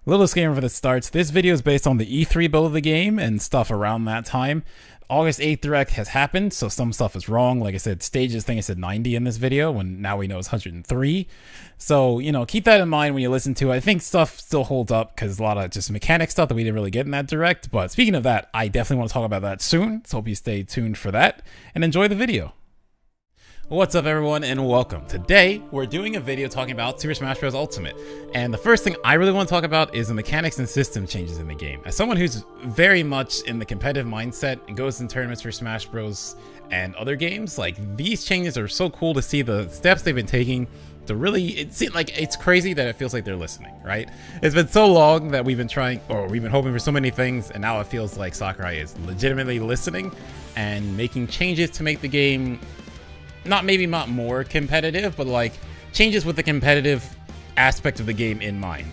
Little disclaimer for the starts. This video is based on the E3 build of the game and stuff around that time. August 8th Direct has happened, so some stuff is wrong. Like I said, stages, I think I said 90 in this video, when now we know it's 103. So, you know, keep that in mind when you listen to it. I think stuff still holds up because a lot of just mechanic stuff that we didn't really get in that Direct. But speaking of that, I definitely want to talk about that soon, so hope you stay tuned for that and enjoy the video. What's up everyone and welcome. Today we're doing a video talking about Super Smash Bros. Ultimate, and the first thing I really want to talk about is the mechanics and system changes in the game. As someone who's very much in the competitive mindset and goes in tournaments for Smash Bros. And other games, like, these changes are so cool to see the steps they've been taking to really, it seems like it's crazy that it feels like they're listening, right? It's been so long that we've been trying, or we've been hoping for so many things, and now it feels like Sakurai is legitimately listening and making changes to make the game maybe not more competitive, but like changes with the competitive aspect of the game in mind.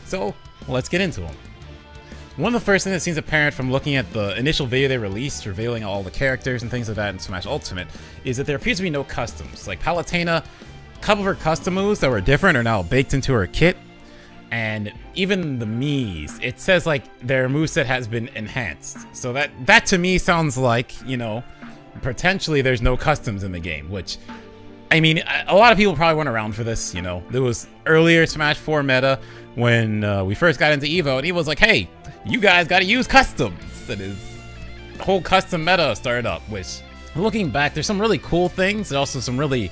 So let's get into them. One of the first things that seems apparent from looking at the initial video they released revealing all the characters and things like that in Smash Ultimate is that there appears to be no customs. Like Palutena, a couple of her custom moves that were different are now baked into her kit, and even the Miis, it says like their moveset has been enhanced. So that to me sounds like, you know, potentially there's no customs in the game, which, I mean, a lot of people probably weren't around for this, you know. There was earlier Smash 4 meta when we first got into Evo, and he was like, hey, you guys gotta use customs, and his whole custom meta started up, which, looking back, there's some really cool things, and also some really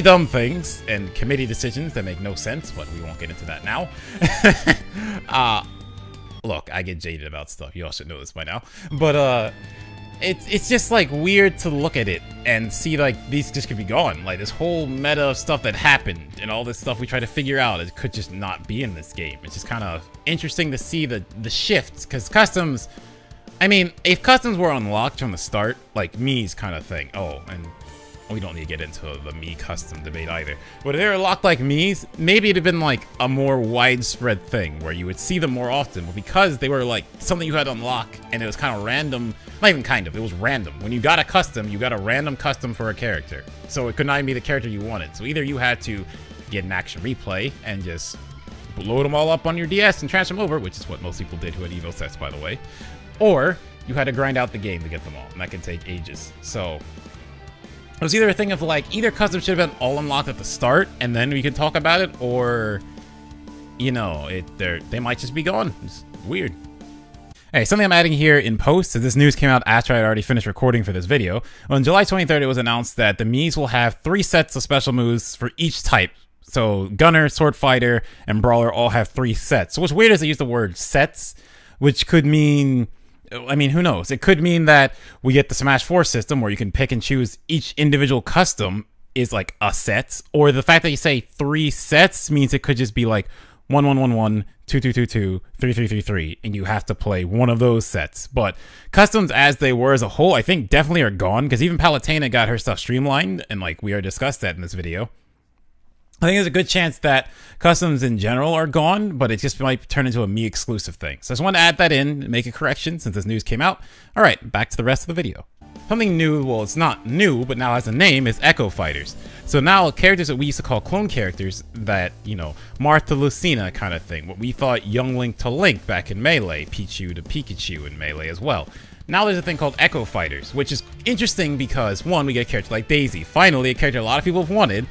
dumb things, and committee decisions that make no sense, but we won't get into that now. Look, I get jaded about stuff, you all should know this by now, but it's just like weird to look at it and see like these just could be gone. Like this whole meta of stuff that happened and all this stuff we try to figure out, it could just not be in this game. It's just kind of interesting to see the shifts, because customs, I mean, if customs were unlocked from the start, like Mii's kind of thing. Oh, and we don't need to get into the Mii custom debate either. But if they were locked like Mii's, maybe it'd have been like a more widespread thing where you would see them more often. But because they were like something you had to unlock and it was kind of random, not even kind of, it was random. When you got a custom, you got a random custom for a character. So it could not even be the character you wanted. So either you had to get an action replay and just load them all up on your DS and transfer them over, which is what most people did who had Evo sets, by the way. Or you had to grind out the game to get them all, and that can take ages. So it was either a thing of like, either custom should have been all unlocked at the start and then we could talk about it, or, you know, they might just be gone. It's weird. Hey, something I'm adding here in post, as this news came out after I'd already finished recording for this video. On July 23rd, it was announced that the Miis will have 3 sets of special moves for each type. So Gunner, Sword Fighter, and Brawler all have 3 sets. So what's weird is they use the word sets, which could mean, I mean, who knows? It could mean that we get the Smash 4 system where you can pick and choose each individual custom is like a set, or the fact that you say 3 sets means it could just be like 1-1-1-1, 2-2-2-2, 3-3-3-3, and you have to play one of those sets. But customs as they were as a whole, I think definitely are gone, because even Palutena got her stuff streamlined, and like we already discussed that in this video. I think there's a good chance that customs in general are gone, but it just might turn into a Mii exclusive thing. So I just want to add that in and make a correction since this news came out. All right, back to the rest of the video. Something new, well, it's not new, but now has a name, is Echo Fighters. So now characters that we used to call clone characters that, you know, Marth to Lucina kind of thing. What we thought Young Link to Link back in Melee, Pichu to Pikachu in Melee as well. Now there's a thing called Echo Fighters, which is interesting because, one, we get a character like Daisy. Finally, a character a lot of people have wanted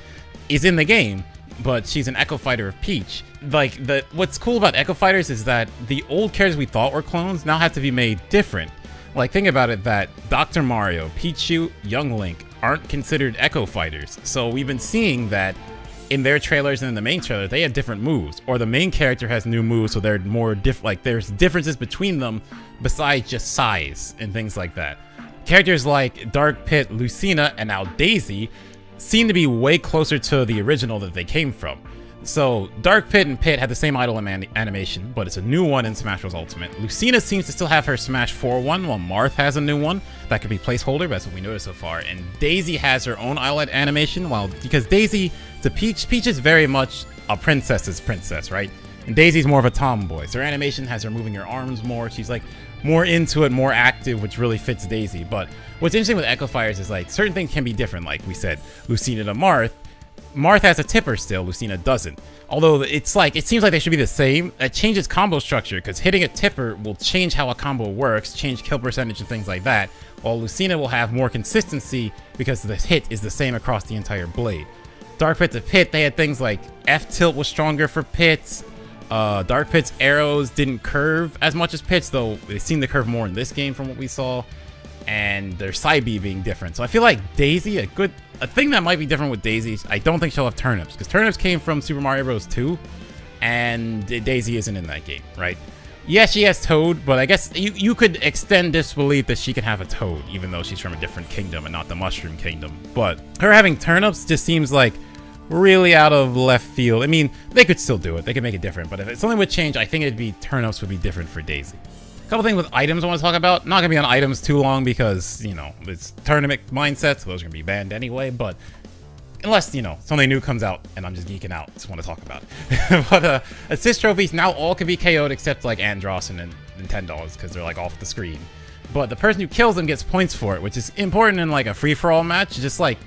is in the game, but she's an Echo Fighter of Peach. Like, what's cool about Echo Fighters is that the old characters we thought were clones now have to be made different. Like, think about it, that Dr. Mario, Pichu, Young Link aren't considered Echo Fighters. So we've been seeing that in their trailers and in the main trailer, they have different moves, or the main character has new moves, so they're more like there's differences between them besides just size and things like that. Characters like Dark Pit, Lucina, and now Daisy seem to be way closer to the original that they came from. So Dark Pit and Pit had the same idle animation, but it's a new one in Smash Bros. Ultimate. Lucina seems to still have her Smash 4 one, while Marth has a new one that could be placeholder, but that's what we noticed so far. And Daisy has her own idle animation, because Daisy to Peach is very much a princess's princess, right? And Daisy's more of a tomboy, so her animation has her moving her arms more. She's like more into it, more active, which really fits Daisy. But what's interesting with Echo Fighters is like certain things can be different. Like we said, Lucina to Marth, Marth has a tipper still, Lucina doesn't. Although it's like, it seems like they should be the same. It changes combo structure, because hitting a tipper will change how a combo works, change kill percentage and things like that, while Lucina will have more consistency because the hit is the same across the entire blade. Dark Pit to Pit, they had things like F-tilt was stronger for Pits. Dark Pit's arrows didn't curve as much as Pit's, though they seem to curve more in this game from what we saw. And their side B being different. So I feel like Daisy, a thing that might be different with Daisy, I don't think she'll have turnips, because turnips came from Super Mario Bros. 2, and Daisy isn't in that game, right? Yes, she has Toad, but I guess you could extend this belief that she can have a Toad, even though she's from a different kingdom and not the Mushroom Kingdom. But her having turnips just seems like really out of left field. I mean, they could still do it. They could make it different, but if something would change, I think it'd be turnips would be different for Daisy. Couple things with items I want to talk about. Not gonna be on items too long because, you know, it's tournament mindset, so those are gonna be banned anyway, but unless, you know, something new comes out and I'm just geeking out, just want to talk about it. But assist trophies now all can be KO'd except like Andross and $10 because they're like off the screen. But the person who kills them gets points for it, which is important in like a free-for-all match. Just like,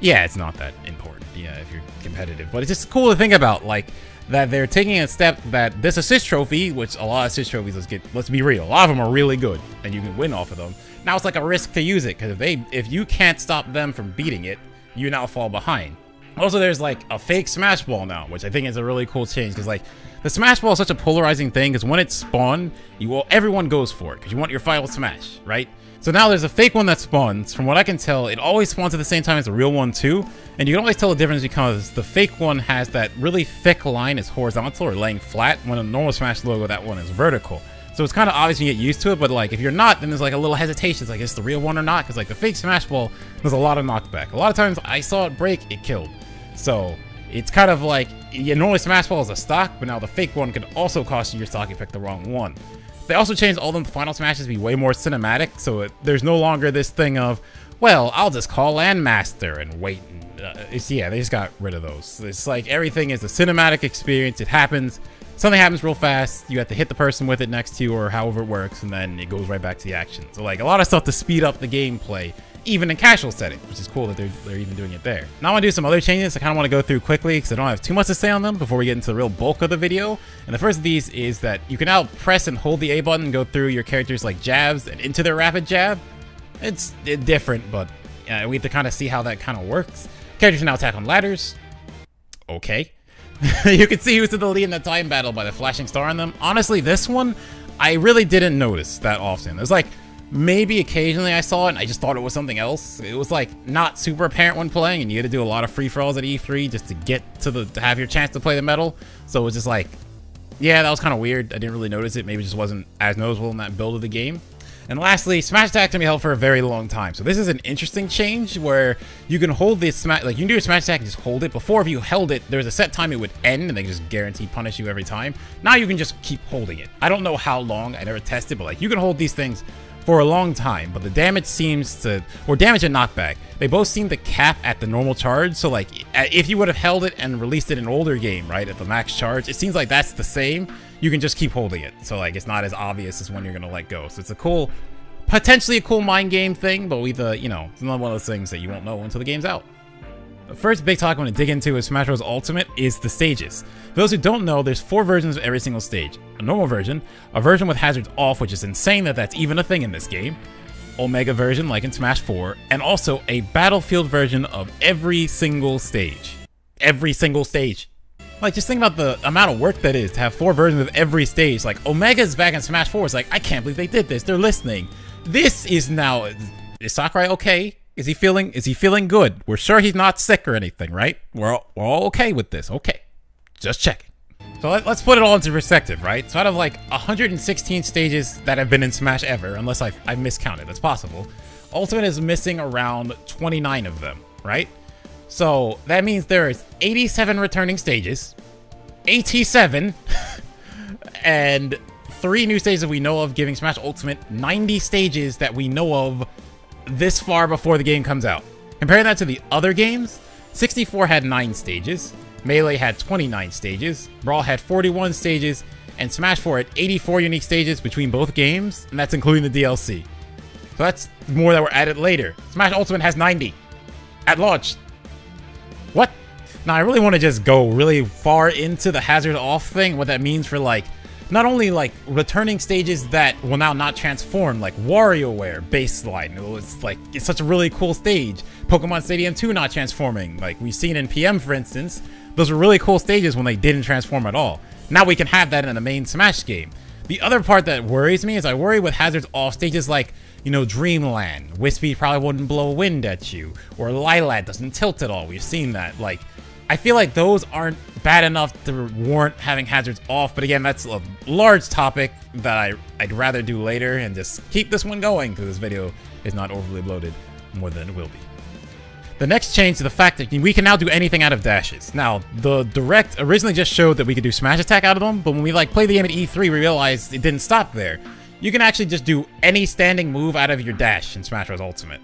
yeah, it's not that important, yeah, if you're competitive, but it's just cool to think about, like, that they're taking a step that this assist trophy, which a lot of assist trophies, let's be real, a lot of them are really good and you can win off of them. Now it's like a risk to use it, because if you can't stop them from beating it, you now fall behind. Also, there's like a fake Smash Ball now, which I think is a really cool change, because like the Smash Ball is such a polarizing thing, because when it's spawned, everyone goes for it because you want your final smash, right? So now there's a fake one that spawns. From what I can tell, it always spawns at the same time as the real one too. And you can always tell the difference because the fake one has that really thick line is horizontal or laying flat. When a normal Smash logo, that one is vertical. So it's kind of obvious when you get used to it, but like if you're not, then there's like a little hesitation. It's like, is the real one or not? Because like the fake Smash Ball, there's a lot of knockback. A lot of times I saw it break, it killed. So it's kind of like, normally Smash Ball is a stock, but now the fake one could also cost you your stock if you pick the wrong one. They also changed all the final smashes to be way more cinematic, so there's no longer this thing of, well, I'll just call Landmaster and wait. Yeah, they just got rid of those. It's like everything is a cinematic experience. It happens. Something happens real fast. You have to hit the person with it next to you or however it works, and then it goes right back to the action. So like a lot of stuff to speed up the gameplay, even in casual settings, which is cool that they're even doing it there. Now I want to do some other changes I kind of want to go through quickly because I don't have too much to say on them before we get into the real bulk of the video. And the first of these is that you can now press and hold the A button and go through your characters like jabs and into their rapid jab. It's different, but we have to kind of see how that kind of works. Characters can now attack on ladders. Okay. You can see who's in the lead in the time battle by the flashing star on them. Honestly, this one, I really didn't notice that often. There's like, maybe occasionally I saw it and I just thought it was something else. It was like not super apparent when playing, and you had to do a lot of free-for-alls at E3 just to get to to have your chance to play the medal. So it was just like, yeah, that was kind of weird. I didn't really notice it. Maybe it just wasn't as noticeable in that build of the game. And lastly, smash attack can be held for a very long time. So this is an interesting change where you can hold this smash, like you can do a smash attack and just hold it. Before, if you held it, there was a set time it would end and they just guarantee punish you every time. Now you can just keep holding it. I don't know how long, I never tested, but like you can hold these things for a long time, but the damage seems to, or damage and knockback, they both seem to cap at the normal charge. So like if you would have held it and released it in an older game, right, at the max charge, it seems like that's the same. You can just keep holding it. So like it's not as obvious as when you're gonna let go. So it's a cool, potentially a cool mind game thing, but with you know, it's not one of those things that you won't know until the game's out. The first big talk I'm going to dig into with Smash Bros. Ultimate is the stages. For those who don't know, there's 4 versions of every single stage. A normal version, a version with hazards off, which is insane that that's even a thing in this game, Omega version like in Smash 4, and also a battlefield version of every single stage. Every single stage. Like, just think about the amount of work that is to have 4 versions of every stage. Like, Omega's back in Smash 4. It's like, I can't believe they did this. They're listening. This is now... Is Sakurai okay? Is he feeling good? We're sure he's not sick or anything, right? We're all okay with this. Okay. Just checking. So let's put it all into perspective, right? So out of like 116 stages that have been in Smash ever, unless I've miscounted, that's possible, Ultimate is missing around 29 of them, right? So that means there is 87 returning stages, 87, and 3 new stages that we know of, giving Smash Ultimate 90 stages that we know of this far before the game comes out. Comparing that to the other games, 64 had 9 stages, Melee had 29 stages, Brawl had 41 stages, and Smash 4 had 84 unique stages between both games, and that's including the DLC. So that's more that were added later. Smash Ultimate has 90 at launch. What? Now, I really want to just go really far into the hazard off thing, what that means for, like, not only, like, returning stages that will now not transform, like WarioWare Baseline. It's such a really cool stage. Pokemon Stadium 2 not transforming, like we've seen in PM, for instance. Those were really cool stages when they didn't transform at all. Now we can have that in the main Smash game. The other part that worries me is I worry with hazards off stages like, you know, Dreamland. Wispy probably wouldn't blow wind at you. Or Lilat doesn't tilt at all. We've seen that. Like, I feel like those aren't bad enough to warrant having hazards off, but again, that's a large topic that I'd rather do later and just keep this one going because this video is not overly bloated more than it will be. The next change to the fact that we can now do anything out of dashes. Now, the Direct originally just showed that we could do Smash Attack out of them, but when we like played the game at E3, we realized it didn't stop there. You can actually just do any standing move out of your dash in Smash Bros. Ultimate.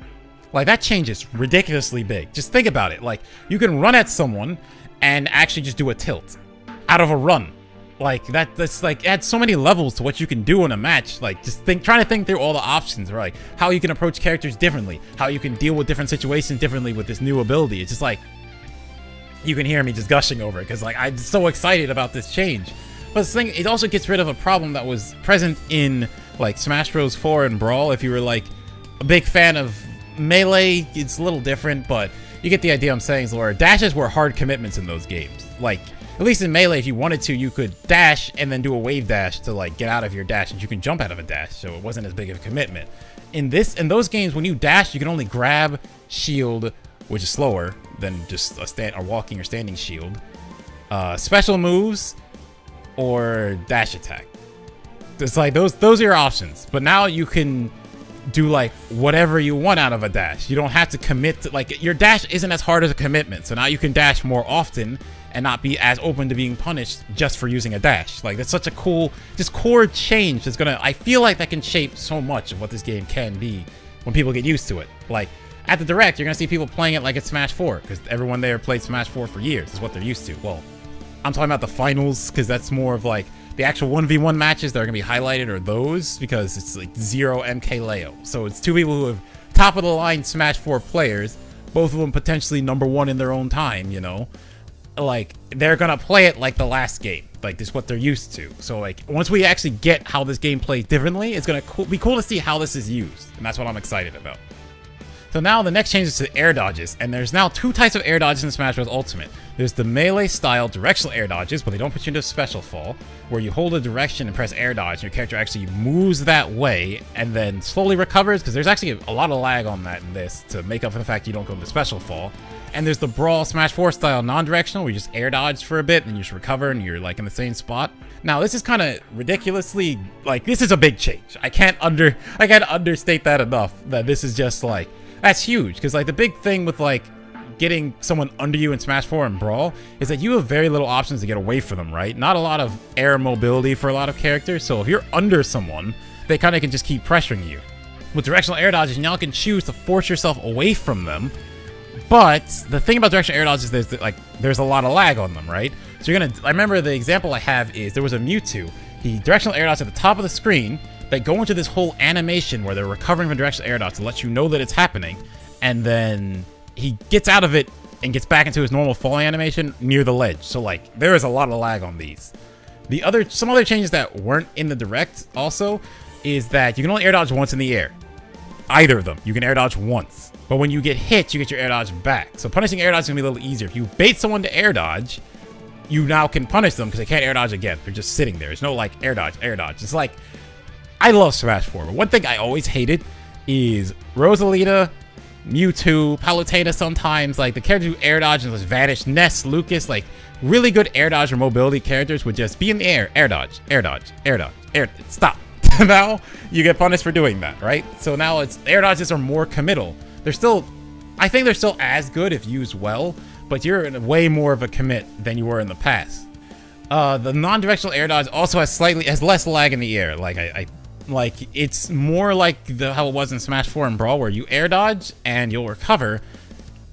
Like, that change is ridiculously big. Just think about it. Like, you can run at someone and actually just do a tilt out of a run. Like, that's like, adds so many levels to what you can do in a match. Like, just trying to think through all the options, or like how you can approach characters differently, how you can deal with different situations differently with this new ability. It's just like, you can hear me just gushing over it because like I'm so excited about this change. But this thing, it also gets rid of a problem that was present in like Smash Bros. 4 and Brawl. If you were like a big fan of Melee, it's a little different, but you get the idea I'm saying, Laura. Dashes were hard commitments in those games. Like, at least in Melee, if you wanted to, you could dash and then do a wave dash to like get out of your dash, and you can jump out of a dash, so it wasn't as big of a commitment. In those games, when you dash, you can only grab, shield, which is slower than just a walking or standing shield, special moves, or dash attack. It's like those are your options. But now you can do like whatever you want out of a dash. You don't have to commit to, like, your dash isn't as hard as a commitment, so now you can dash more often and not be as open to being punished just for using a dash. Like, that's such a cool, just core change that's gonna, I feel like that can shape so much of what this game can be when people get used to it. Like, at the Direct, you're gonna see people playing it like it's Smash 4, because everyone there played Smash 4 for years, is what they're used to. Well, I'm talking about the finals, because that's more of like, the actual 1v1 matches that are gonna be highlighted are those, because it's like 0 MK Leo. So it's two people who have top of the line Smash 4 players, both of them potentially #1 in their own time, you know? Like, they're gonna play it like the last game. Like, this is what they're used to. So, like, once we actually get how this game plays differently, it's gonna be cool to see how this is used. And that's what I'm excited about. So now the next change is to air dodges, and there's now two types of air dodges in Smash Bros. Ultimate. There's the melee-style directional air dodges, but they don't put you into special fall, where you hold a direction and press air dodge, and your character actually moves that way, and then slowly recovers, because there's actually a lot of lag on that in this, to make up for the fact you don't go into special fall. And there's the Brawl Smash 4 style non-directional, where you just air dodge for a bit, and you just recover, and you're like in the same spot. Now, this is kind of ridiculously, like, this is a big change. I can't understate that enough, that this is just like, that's huge, because like the big thing with like getting someone under you in Smash 4 and Brawl is that you have very little options to get away from them, right? Not a lot of air mobility for a lot of characters, so if you're under someone, they kind of can just keep pressuring you. With directional air dodges, you now can choose to force yourself away from them, but the thing about directional air dodges is that there's a lot of lag on them, right? So I remember the example I have is there was a Mewtwo. He directional air dodge at the top of the screen. They go into this whole animation where they're recovering from directional air dodge to let you know that it's happening, and then he gets out of it and gets back into his normal falling animation near the ledge. So like, there is a lot of lag on these. Some other changes that weren't in the Direct also is that you can only air dodge once in the air. Either of them, you can air dodge once, but when you get hit, you get your air dodge back. So punishing air dodge is gonna be a little easier. If you bait someone to air dodge, you now can punish them because they can't air dodge again. They're just sitting there. There's no like air dodge. It's like, I love Smash 4, but one thing I always hated is Rosalina, Mewtwo, Palutena sometimes, like the characters who air dodge and just vanish, Ness, Lucas, like really good air dodge or mobility characters would just be in the air, air dodge, air dodge, air dodge, stop. Now you get punished for doing that, right? So now it's, air dodges are more committal. I think they're still as good if used well, but you're in way more of a commit than you were in the past. The non-directional air dodge also has less lag in the air. Like it's more like how it was in Smash 4 and Brawl, where you air dodge and you'll recover,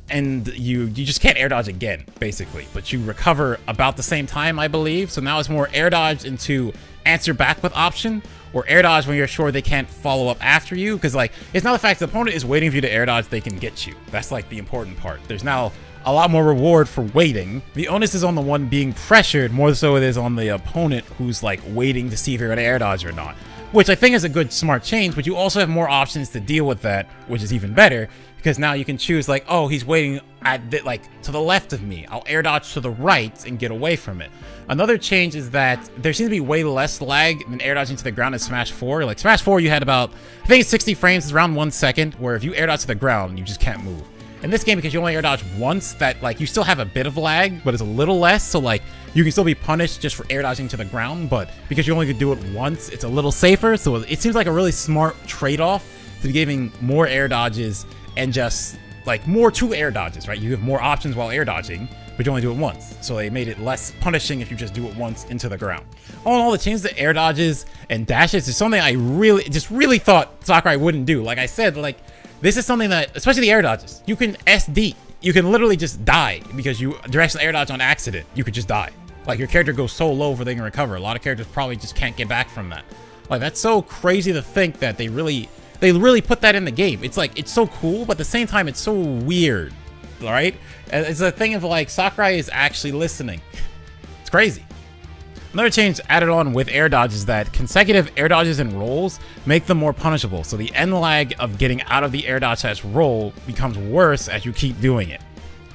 and you just can't air dodge again, basically. But you recover about the same time, I believe. So now it's more air dodge into answer back with option, or air dodge when you're sure they can't follow up after you. Because like, it's not the fact the opponent is waiting for you to air dodge, they can get you. That's like the important part. There's now a lot more reward for waiting. The onus is on the one being pressured more so it is on the opponent who's like waiting to see if you're gonna air dodge or not. Which I think is a good smart change, but you also have more options to deal with that, which is even better, because now you can choose like, oh, he's waiting at like to the left of me. I'll air dodge to the right and get away from it. Another change is that there seems to be way less lag than air dodging to the ground in Smash 4. Like Smash 4, you had about, I think it's 60 frames, it's around 1 second, where if you air dodge to the ground, you just can't move. In this game, because you only air dodge once, that like you still have a bit of lag, but it's a little less, so like you can still be punished just for air dodging to the ground, but because you only could do it once, it's a little safer. So it seems like a really smart trade-off to be giving more air dodges and just like more to air dodges, right? You have more options while air dodging, but you only do it once. So they made it less punishing if you just do it once into the ground. All in all, the changes to air dodges and dashes is something I really thought Sakurai wouldn't do. Like I said, like this is something that, especially the air dodges, you can SD. You can literally just die because you directional air dodge on accident. You could just die. Like your character goes so low before they can recover. A lot of characters probably just can't get back from that. Like that's so crazy to think that they really put that in the game. It's like, it's so cool, but at the same time, it's so weird, all right? It's a thing of like, Sakurai is actually listening. It's crazy. Another change added on with air dodge is that consecutive air dodges and rolls make them more punishable. So the end lag of getting out of the air dodge / roll becomes worse as you keep doing it.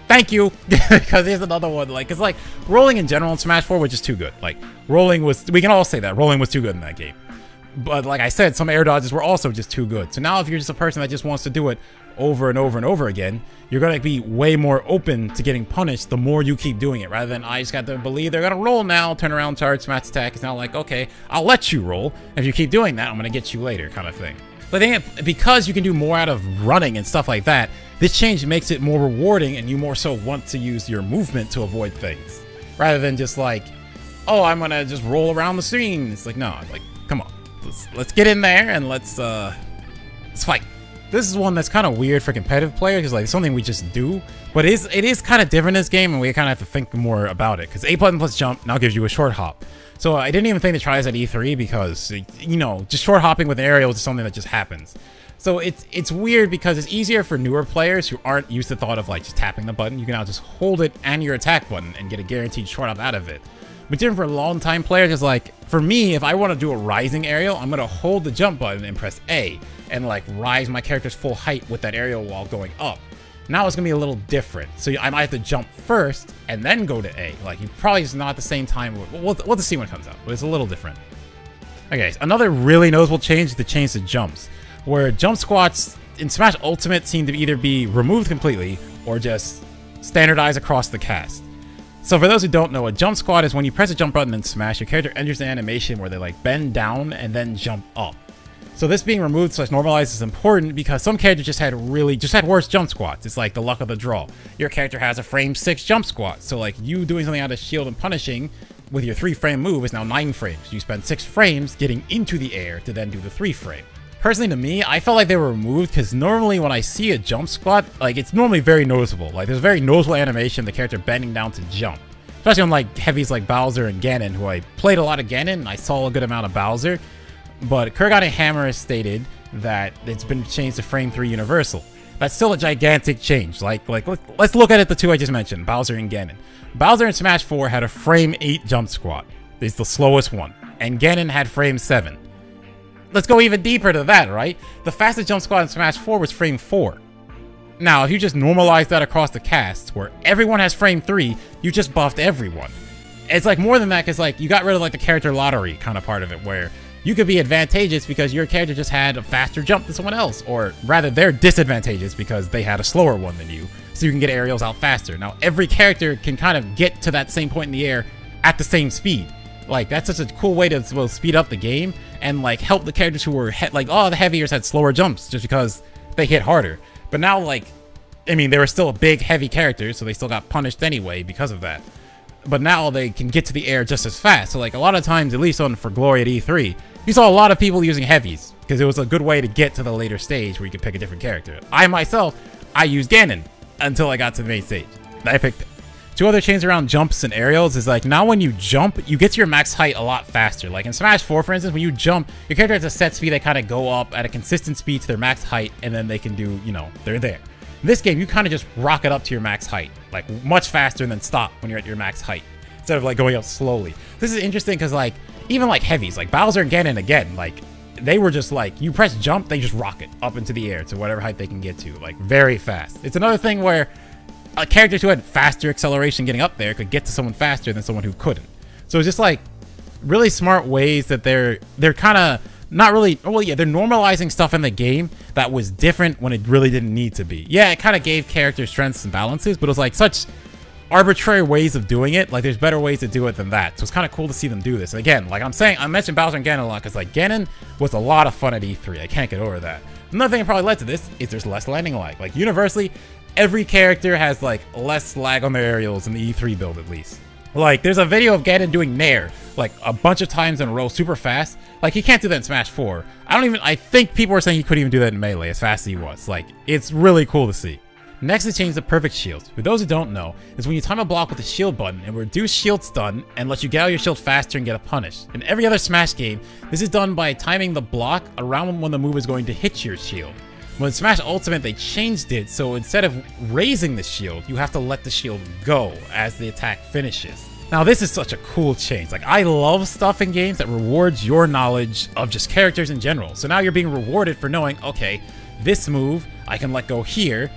Thank you, because here's another one. Like, it's like rolling in general in Smash 4 was just too good. Like rolling was, we can all say that rolling was too good in that game. But like I said, some air dodges were also just too good. So now if you're just a person that just wants to do it over and over and over again, you're going to be way more open to getting punished the more you keep doing it, rather than I just got to believe they're going to roll now, turn around, charge, smash attack. It's now like, okay, I'll let you roll. If you keep doing that, I'm going to get you later kind of thing. But I think because you can do more out of running and stuff like that, this change makes it more rewarding and you more so want to use your movement to avoid things. Rather than just like, oh, I'm going to just roll around the screen. It's like, no, like, come on. Let's get in there and let's fight. This is one that's kind of weird for competitive players because like it's something we just do, but it is kind of different in this game and we kind of have to think more about it because A button plus jump now gives you a short hop. So I didn't even think to try this at E3 because, you know, just short hopping with aerials is something that just happens. So it's weird because it's easier for newer players who aren't used to the thought of like just tapping the button. You can now just hold it and your attack button and get a guaranteed short hop out of it. But different for a long time players is like, for me, if I want to do a rising aerial, I'm going to hold the jump button and press A and like rise my character's full height with that aerial while going up. Now it's going to be a little different. So I might have to jump first and then go to A. Like you probably just not at the same time. We'll have to see when it comes out, but it's a little different. Okay, so another really noticeable change is the change to jumps, where jump squats in Smash Ultimate seem to either be removed completely or just standardized across the cast. So for those who don't know, a jump squat is when you press a jump button in Smash, your character enters the animation where they like bend down and then jump up. So this being removed / normalized is important because some characters just had worse jump squats. It's like the luck of the draw. Your character has a frame 6 jump squat. So like you doing something out of shield and punishing with your 3-frame move is now 9 frames. You spend 6 frames getting into the air to then do the 3-frame. Personally, to me, I felt like they were removed because normally when I see a jump squat, like it's normally very noticeable. Like there's a very noticeable animation of the character bending down to jump. Especially on like heavies like Bowser and Ganon, who I played a lot of Ganon and I saw a good amount of Bowser. But Kurgan Hammer has stated that it's been changed to frame 3 universal. That's still a gigantic change. Like let's look at it, the two I just mentioned, Bowser and Ganon. Bowser in Smash 4 had a frame 8 jump squat. It's the slowest one. And Ganon had frame 7. Let's go even deeper to that, right? The fastest jump squat in Smash 4 was frame 4. Now, if you just normalize that across the cast, where everyone has frame 3, you just buffed everyone. It's like more than that, because like you got rid of like the character lottery kind of part of it, where you could be advantageous because your character just had a faster jump than someone else, or rather they're disadvantageous because they had a slower one than you, so you can get aerials out faster. Now, every character can kind of get to that same point in the air at the same speed. Like, that's such a cool way to speed up the game and, like, help the characters who were, like, oh, the heaviers had slower jumps just because they hit harder. But now, like, I mean, they were still big, heavy characters, so they still got punished anyway because of that. But now they can get to the air just as fast. So, like, a lot of times, at least on For Glory at E3, you saw a lot of people using heavies because it was a good way to get to the later stage where you could pick a different character. I, myself, I used Ganon until I got to the main stage. I picked it. Two other changes around jumps and aerials is like now when you jump, you get to your max height a lot faster. Like in Smash 4, for instance, when you jump, your character has a set speed that kind of go up at a consistent speed to their max height, and then they can do, you know, they're there. This game, you kind of just rocket up to your max height, like much faster and then stop when you're at your max height, instead of like going up slowly. This is interesting because like, even like heavies, like Bowser and Ganon again, like they were just like, you press jump, they just rocket up into the air to whatever height they can get to, like very fast. It's another thing where characters who had faster acceleration getting up there could get to someone faster than someone who couldn't. So it's just like really smart ways that they're kind of not really, well, yeah, they're normalizing stuff in the game that was different when it really didn't need to be. Yeah, it kind of gave characters strengths and balances, but it was like such arbitrary ways of doing it. Like there's better ways to do it than that. So it's kind of cool to see them do this. And again, like I'm saying, I mentioned Bowser and Ganon a lot because like Ganon was a lot of fun at E3. I can't get over that. Another thing that probably led to this is there's less landing lag. Like universally, every character has like less lag on their aerials in the E3 build at least. Like there's a video of Ganon doing Nair like a bunch of times in a row super fast. Like he can't do that in Smash 4. I think people were saying he couldn't even do that in Melee as fast as he was. Like it's really cool to see. Next is change the perfect shield. For those who don't know, is when you time a block with the shield button and reduce shield stun and lets you get out your shield faster and get a punish. In every other Smash game, this is done by timing the block around when the move is going to hit your shield. When Smash Ultimate, they changed it, so instead of raising the shield, you have to let the shield go as the attack finishes. Now this is such a cool change. Like I love stuff in games that rewards your knowledge of just characters in general. So now you're being rewarded for knowing, okay, this move, I can let go here,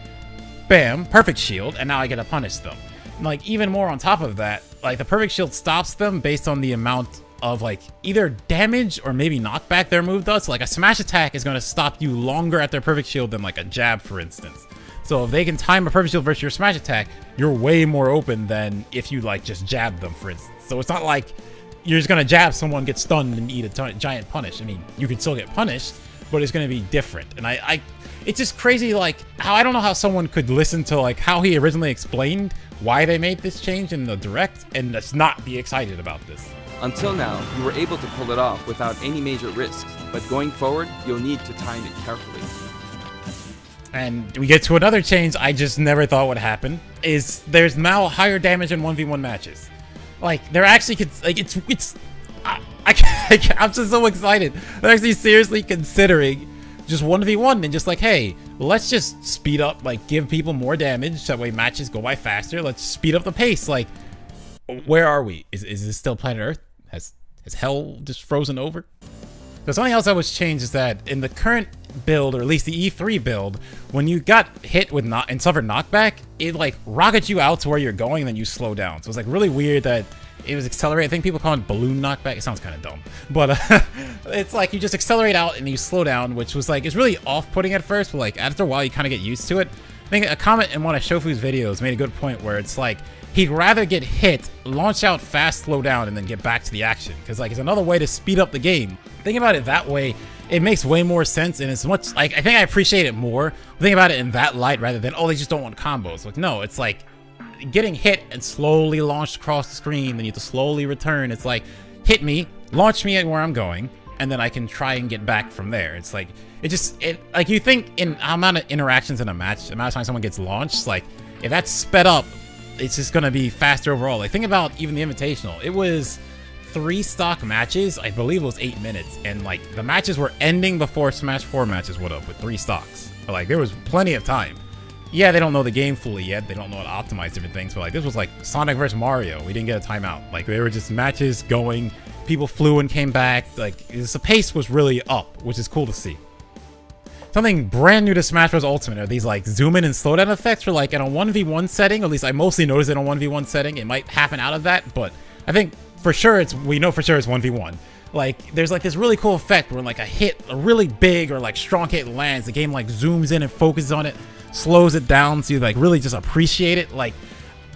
bam, perfect shield, and now I get to punish them. And like even more on top of that, like the perfect shield stops them based on the amount of like either damage or maybe knockback their move does. So like a smash attack is going to stop you longer at their perfect shield than like a jab, for instance. So if they can time a perfect shield versus your smash attack, you're way more open than if you like just jab them, for instance. So it's not like you're just going to jab someone, get stunned, and eat a giant punish. I mean, you can still get punished, but it's going to be different. And it's just crazy, like, how I don't know how someone could listen to, like, how he originally explained why they made this change in the Direct and just not be excited about this. Until now, you were able to pull it off without any major risks, but going forward, you'll need to time it carefully. And we get to another change I just never thought would happen, is there's now higher damage in 1v1 matches. Like, they're actually, like, I'm just so excited. They're actually seriously considering just 1v1 and just like, hey, let's just speed up, like, give people more damage, that way matches go by faster. Let's speed up the pace. Like, where are we? Is this still planet Earth? Has hell just frozen over? So something else that was changed is that in the current build, or at least the E3 build, when you got hit with and suffered knockback, it like rockets you out to where you're going and then you slow down. So it's like really weird that it was accelerated. I think people call it balloon knockback. It sounds kind of dumb, but it's like you just accelerate out and you slow down, which was like, it's really off-putting at first, but like after a while you kind of get used to it. I think a comment in one of Shofu's videos made a good point where it's like, he'd rather get hit, launch out fast, slow down, and then get back to the action. Because like it's another way to speed up the game. Think about it that way, it makes way more sense, and it's much like, I think I appreciate it more. Think about it in that light rather than, oh, they just don't want combos. Like, no, it's like getting hit and slowly launched across the screen, then you have to slowly return. It's like, hit me, launch me at where I'm going, and then I can try and get back from there. It's like, like you think in how amount of interactions in a match, the amount of time someone gets launched, like if that's sped up, it's just gonna be faster overall. Like think about even the Invitational. It was 3 stock matches. I believe it was 8 minutes, and like the matches were ending before Smash 4 matches would have with 3 stocks. But like there was plenty of time. Yeah, they don't know the game fully yet. They don't know how to optimize different things. But like this was like Sonic vs Mario. We didn't get a timeout. Like they were just matches going. People flew and came back. Like the pace was really up, which is cool to see. Something brand new to Smash Bros. Ultimate are these like zoom in and slow down effects for like in a 1v1 setting. At least I mostly noticed it in a 1v1 setting. It might happen out of that, but I think for sure we know for sure it's 1v1. Like there's like this really cool effect where like a really big or like strong hit lands, the game like zooms in and focuses on it, slows it down so you like really just appreciate it. Like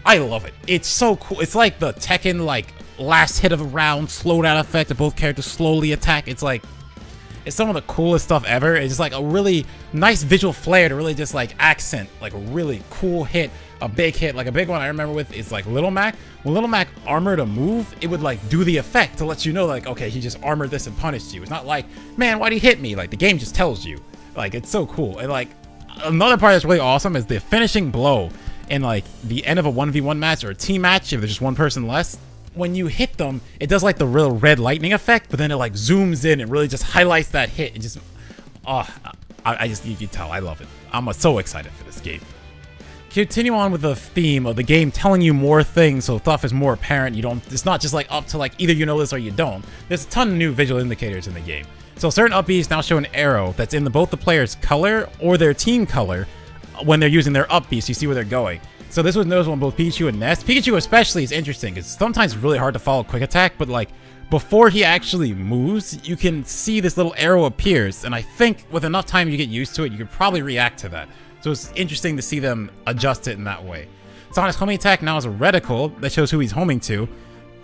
I love it. It's so cool. It's like the Tekken like last hit of a round slow down effect that both characters slowly attack. It's like, it's some of the coolest stuff ever. It's just like a really nice visual flair to really just like accent like a really cool hit, a big hit. Like a big one I remember with is like Little Mac. When Little Mac armored a move, it would like do the effect to let you know like, okay, he just armored this and punished you. It's not like, man, why'd he hit me? Like the game just tells you. Like it's so cool. And like another part that's really awesome is the finishing blow in like the end of a 1v1 match or a team match if there's just one person less. When you hit them, it does like the real red lightning effect, but then it like zooms in and really just highlights that hit. It just, I just, you can tell, I love it. I'm so excited for this game. Continue on with the theme of the game telling you more things so stuff is more apparent. It's not just like up to like either you know this or you don't. There's a ton of new visual indicators in the game. So certain up-Bs now show an arrow that's in both the player's color or their team color when they're using their up-B, so you see where they're going. So this was noticeable in both Pikachu and Nest. Pikachu especially is interesting. It's sometimes really hard to follow quick attack, but like before he actually moves, you can see this little arrow appears, and I think with enough time you get used to it, you could probably react to that. So it's interesting to see them adjust it in that way. Sonic's homing attack now is a reticle that shows who he's homing to.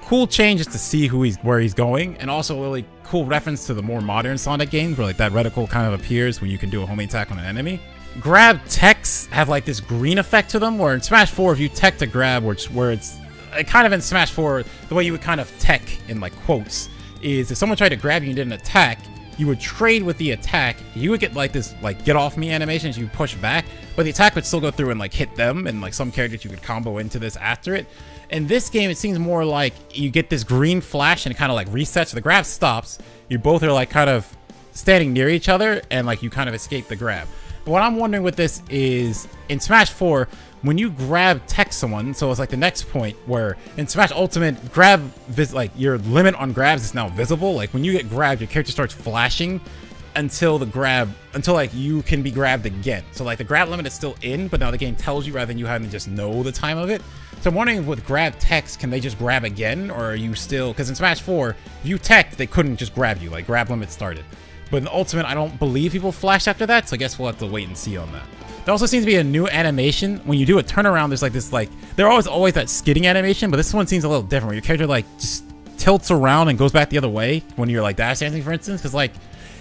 Cool change just to see where he's going, and also a really cool reference to the more modern Sonic games where like that reticle kind of appears when you can do a homing attack on an enemy. Grab techs have like this green effect to them, where in Smash 4 if you tech to grab, where it's kind of in Smash 4, the way you would kind of tech in like quotes is if someone tried to grab you and did an attack, you would trade with the attack. You would get like this like get off me animation as you push back, but the attack would still go through and like hit them, and like some characters you could combo into this after it. In this game, it seems more like you get this green flash and it kind of like resets. So the grab stops. You both are like kind of standing near each other, and like you kind of escape the grab. But what I'm wondering with this is in Smash 4, when you grab tech someone, so it's like the next point where in Smash Ultimate, like your limit on grabs is now visible. Like when you get grabbed, your character starts flashing until like you can be grabbed again. So like the grab limit is still in, but now the game tells you rather than you having to just know the time of it. So I'm wondering with grab techs, can they just grab again, or are you still, because in Smash 4, if you teched, they couldn't just grab you, like grab limit started. But in the Ultimate, I don't believe people flash after that, so I guess we'll have to wait and see on that. There also seems to be a new animation. When you do a turnaround, there's like this, like, there's always that skidding animation, but this one seems a little different, where your character like just tilts around and goes back the other way when you're like dash dancing, for instance, because like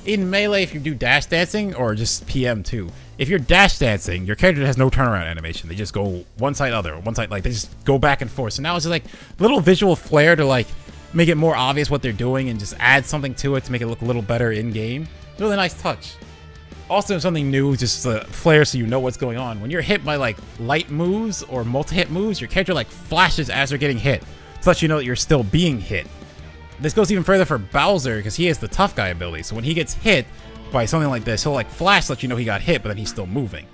in Melee, if you do dash dancing, or just PM too, if you're dash dancing, your character has no turnaround animation. They just go one side other, one side, like they just go back and forth. So now it's just like little visual flair to like make it more obvious what they're doing and just add something to it to make it look a little better in game. Really nice touch. Also something new, just a flair so you know what's going on. When you're hit by like light moves or multi-hit moves, your character like flashes as they're getting hit, to let you know that you're still being hit. This goes even further for Bowser because he has the tough guy ability. So when he gets hit by something like this, he'll like flash to let you know he got hit, but then he's still moving.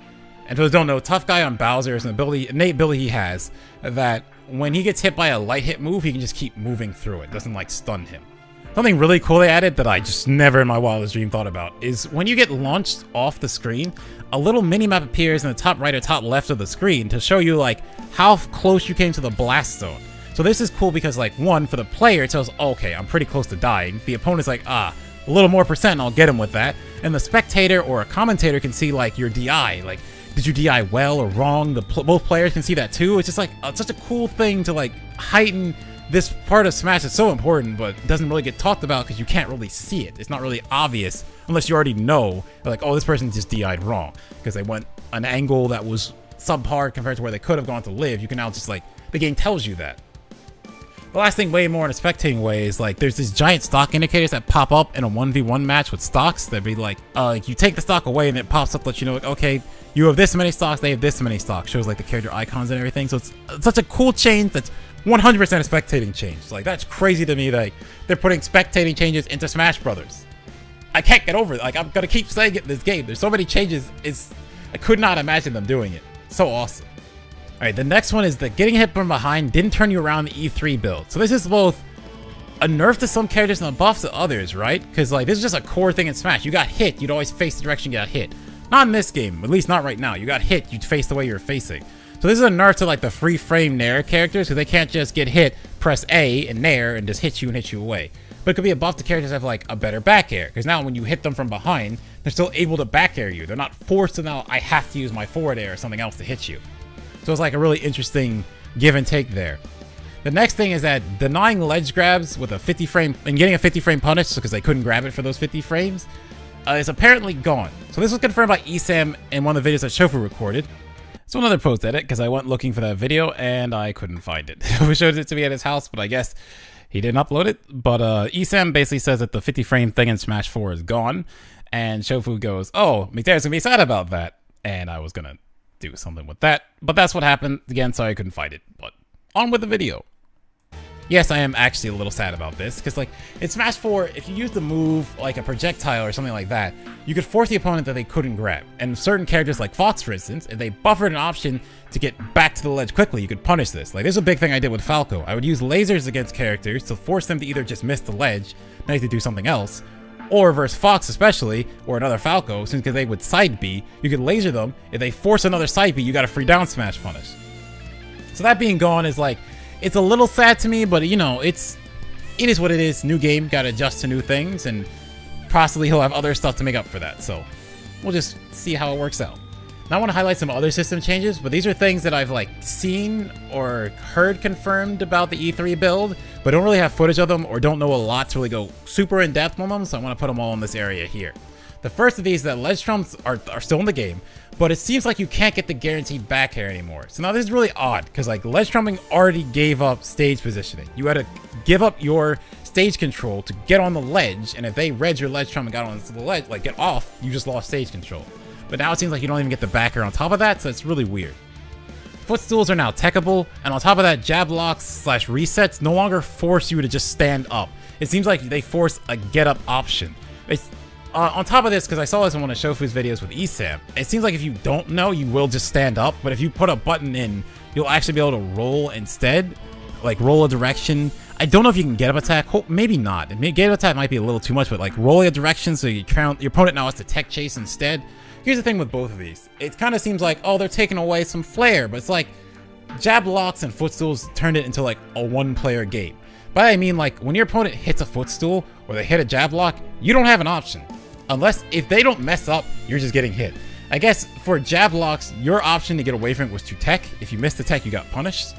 And for those who don't know, tough guy on Bowser is an innate ability he has that when he gets hit by a light hit move, he can just keep moving through it. It doesn't like stun him. Something really cool they added that I just never in my wildest dream thought about is when you get launched off the screen, a little mini-map appears in the top right or top left of the screen to show you like how close you came to the blast zone. So this is cool because like one, for the player it tells, oh, okay, I'm pretty close to dying. The opponent's like, a little more percent and I'll get him with that. And the spectator or a commentator can see like your DI, like did you DI well or wrong? Both players can see that too. It's just like such a cool thing to like heighten this part of Smash. Is so important, but doesn't really get talked about because you can't really see it. It's not really obvious unless you already know, like, oh, this person just DI'd wrong because they went an angle that was subpar compared to where they could have gone to live. You can now just like, the game tells you that. The last thing, way more in a spectating way, is like there's these giant stock indicators that pop up in a 1v1 match with stocks. That'd be like you take the stock away and it pops up, let you know, like, okay, you have this many stocks, they have this many stocks. Shows like the character icons and everything. So it's such a cool change that's 100% a spectating change. Like that's crazy to me that they're putting spectating changes into Smash Brothers. I can't get over it. Like I'm gonna keep saying it in this game. There's so many changes. I could not imagine them doing it. So awesome. Alright, the next one is that getting hit from behind didn't turn you around the E3 build. So this is both a nerf to some characters and a buff to others, right? Because like this is just a core thing in Smash. You got hit, you'd always face the direction you got hit. Not in this game, at least not right now. You got hit, you'd face the way you're facing. So this is a nerf to like the free frame Nair characters, because they can't just get hit, press A and Nair and just hit you away. But it could be a buff to characters that have like a better back air, because now when you hit them from behind, they're still able to back air you. They're not forced to now, I have to use my forward air or something else to hit you. So it's like a really interesting give and take there. The next thing is that denying ledge grabs with a 50 frame and getting a 50 frame punish because they couldn't grab it for those 50 frames is apparently gone. So this was confirmed by Esam in one of the videos that Shofu recorded. So another post edit because I went looking for that video and I couldn't find it. He showed it to me at his house, but I guess he didn't upload it. But Esam basically says that the 50 frame thing in Smash 4 is gone. And Shofu goes, oh, McDareth's gonna be sad about that. And I was gonna do something with that, but that's what happened. Again, sorry I couldn't find it, but on with the video. Yes, I am actually a little sad about this, because like in Smash 4, if you use the move like a projectile or something like that, you could force the opponent that they couldn't grab. And certain characters like Fox, for instance, if they buffered an option to get back to the ledge quickly, you could punish this. Like, there's a big thing I did with Falco. I would use lasers against characters to force them to either just miss the ledge, now you have to do something else, or versus Fox especially, or another Falco, since they would side B, you could laser them. If they force another side B, you got a free down smash punish. So that being gone is like, it's a little sad to me, but you know, it is what it is. New game, gotta adjust to new things, and possibly he'll have other stuff to make up for that. So we'll just see how it works out. Now I want to highlight some other system changes, but these are things that I've like seen or heard confirmed about the E3 build, but don't really have footage of them or don't know a lot to really go super in depth on them. So I want to put them all in this area here. The first of these is that ledge trumps are still in the game, but it seems like you can't get the guaranteed back air anymore. So now this is really odd, because like ledge trumping already gave up stage positioning. You had to give up your stage control to get on the ledge, and if they read your ledge trump and got onto the ledge, like get off, you just lost stage control. But now it seems like you don't even get the back air on top of that, so it's really weird. Footstools are now techable, and on top of that, jab locks / resets no longer force you to just stand up. It seems like they force a get up option. It's on top of this, because I saw this in one of Shofu's videos with ESAM, it seems like if you don't know, you will just stand up, but if you put a button in, you'll actually be able to roll instead, like roll a direction. I don't know if you can get up attack, maybe not. Get up attack might be a little too much, but like rolling a direction so your opponent now has to tech chase instead. Here's the thing with both of these. It kind of seems like, oh, they're taking away some flair, but it's like jab locks and footstools turned it into like a one-player game. By that I mean, like, when your opponent hits a footstool or they hit a jab lock, you don't have an option. Unless, if they don't mess up, you're just getting hit. I guess for jab locks, your option to get away from it was to tech. If you missed the tech, you got punished,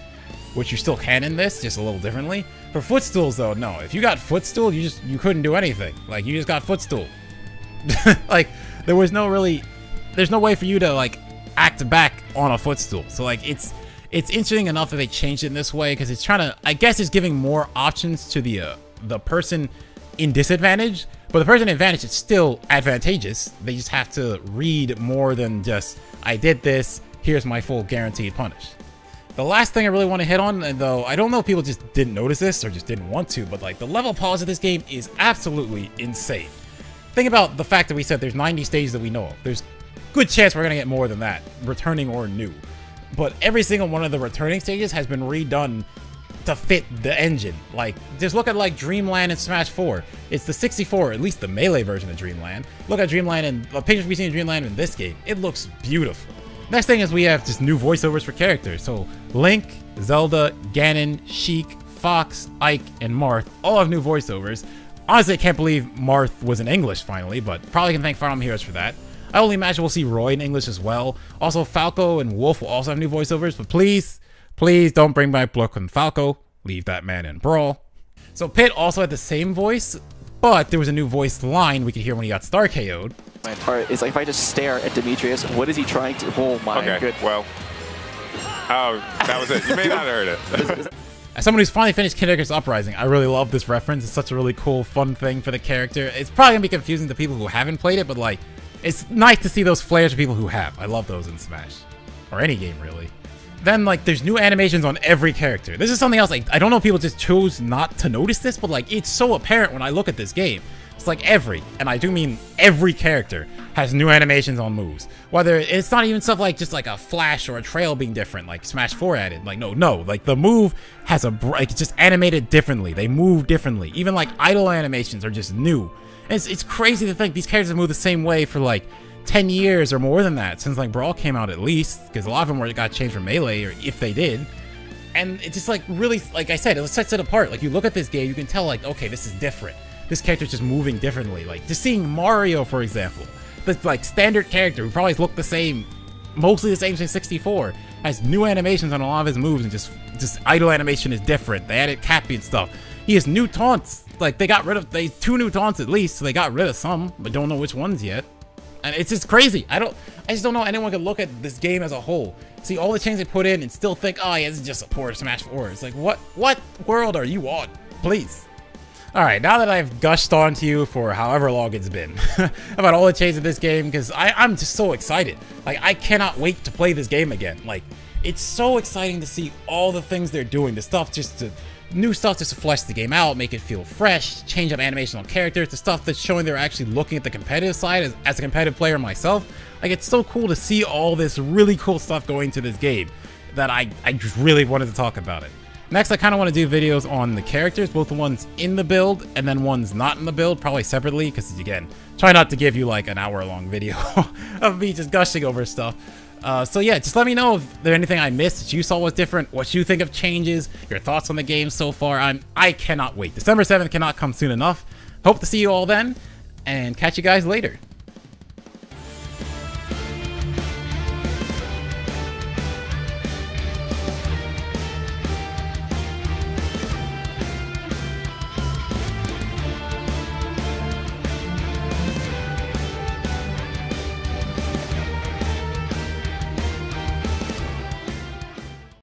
which you still can in this, just a little differently. For footstools, though, no. If you got footstool, you couldn't do anything. Like, you just got footstool. Like, there was no really... There's no way for you to, like, act back on a footstool. So, like, it's interesting enough that they changed it in this way, because it's trying to... I guess it's giving more options to the person in disadvantage, but the person in advantage is still advantageous. They just have to read more than just, I did this, here's my full guaranteed punish. The last thing I really want to hit on, though, I don't know if people just didn't notice this or just didn't want to, but like the level pause of this game is absolutely insane. Think about the fact that we said there's 90 stages that we know of. There's good chance we're going to get more than that, returning or new. But every single one of the returning stages has been redone to fit the engine. Like, just look at like Dreamland and Smash 4. It's the 64, at least the Melee version of Dreamland. Look at Dreamland and the pictures we've seen in Dreamland in this game. It looks beautiful. Next thing is we have just new voiceovers for characters. So Link, Zelda, Ganon, Sheik, Fox, Ike, and Marth all have new voiceovers. Honestly, I can't believe Marth was in English finally, but probably can thank Fire Emblem Heroes for that. I only imagine we'll see Roy in English as well. Also, Falco and Wolf will also have new voiceovers, but please don't bring back Brook and Falco. Leave that man in Brawl. So Pit also had the same voice, but there was a new voice line we could hear when he got Star KO'd. My part is like if I just stare at Demetrius, what is he trying to? Oh my good. Well, oh, that was it. You may not have heard it. As someone who's finally finished Kid Icarus Uprising, I really love this reference. It's such a really cool, fun thing for the character. It's probably gonna be confusing to people who haven't played it, but like, it's nice to see those flares for people who have. I love those in Smash. Or any game, really. Then, like, there's new animations on every character. This is something else, like, I don't know if people just chose not to notice this, but, like, it's so apparent when I look at this game. It's like and I do mean every character, has new animations on moves. Whether it's not even stuff like just like a flash or a trail being different, like Smash 4 added. Like, no, like, the move has like, it's just animated differently. They move differently. Even, like, idle animations are just new. And it's crazy to think these characters have moved the same way for, like, 10 years or more than that, since like Brawl came out at least, because a lot of them got changed from Melee, or if they did. And it's just like really, like I said, it sets it apart. Like, you look at this game, you can tell like, okay, this is different. This character's just moving differently. Like, just seeing Mario, for example, this like standard character who probably looked the same, mostly the same since 64, has new animations on a lot of his moves, and just idle animation is different. They added Cappy and stuff. He has new taunts. Like, they got rid of 2 new taunts at least, so they got rid of some, but don't know which ones yet. And it's just crazy. I just don't know anyone could look at this game as a whole, see all the changes they put in, and still think, oh yeah, this is just a poor Smash 4. It's like, what world are you on? Please. Alright, now that I've gushed on to you for however long it's been about all the changes in this game, because I'm just so excited. Like, I cannot wait to play this game again. Like, it's so exciting to see all the things they're doing. The stuff just new stuff just to flesh the game out, make it feel fresh, change up animation on characters, the stuff that's showing they're actually looking at the competitive side as a competitive player myself. Like, it's so cool to see all this really cool stuff going to this game that I just really wanted to talk about it. Next, I kind of want to do videos on the characters, both the ones in the build and then ones not in the build, probably separately, because again, try not to give you like an hour-long video of me just gushing over stuff. So yeah, just let me know if there's anything I missed that you saw was different, what you think of changes, your thoughts on the game so far. I cannot wait. December 7th cannot come soon enough. Hope to see you all then, and catch you guys later.